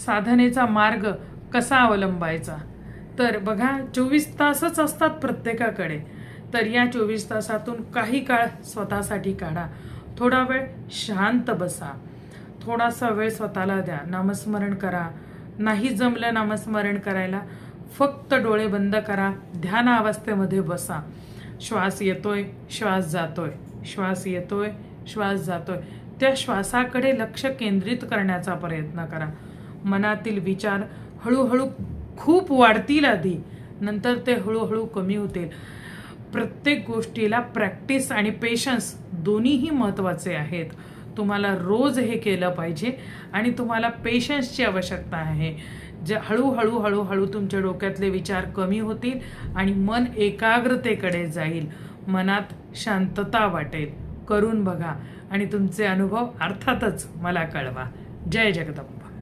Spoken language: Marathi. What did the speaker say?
साधनेचा मार्ग कसा अवलंबायचा? तर बघा, 24 तासच असतात प्रत्येकाकडे. तर या 24 तासातून काही काळ स्वतःसाठी काढा. थोडा वेळ शांत बसा, थोडासा वेळ स्वतःला द्या, नामस्मरण करा. नाही जमलं नामस्मरण करायला, फक्त डोळे बंद करा, ध्यान अवस्थेमध्ये बसा. श्वास येतोय, श्वास जातोय, श्वास येतोय, श्वास जातोय, त्या श्वासाकडे लक्ष केंद्रित करण्याचा प्रयत्न करा. मनातील विचार हळूहळू खूप वाढतील आधी, नंतर ते हळूहळू कमी होतील. प्रत्येक गोष्टीला प्रॅक्टिस आणि पेशन्स दोन्हीही महत्त्वाचे आहेत. तुम्हाला रोज हे केलं पाहिजे आणि तुम्हाला पेशन्सची आवश्यकता आहे. जे हळूहळू हळूहळू तुमच्या डोक्यातले विचार कमी होतील आणि मन एकाग्रतेकडे जाईल, मनात शांतता वाटेल. करून बघा आणि तुमचे अनुभव अर्थातच मला कळवा. जय जगदंबा.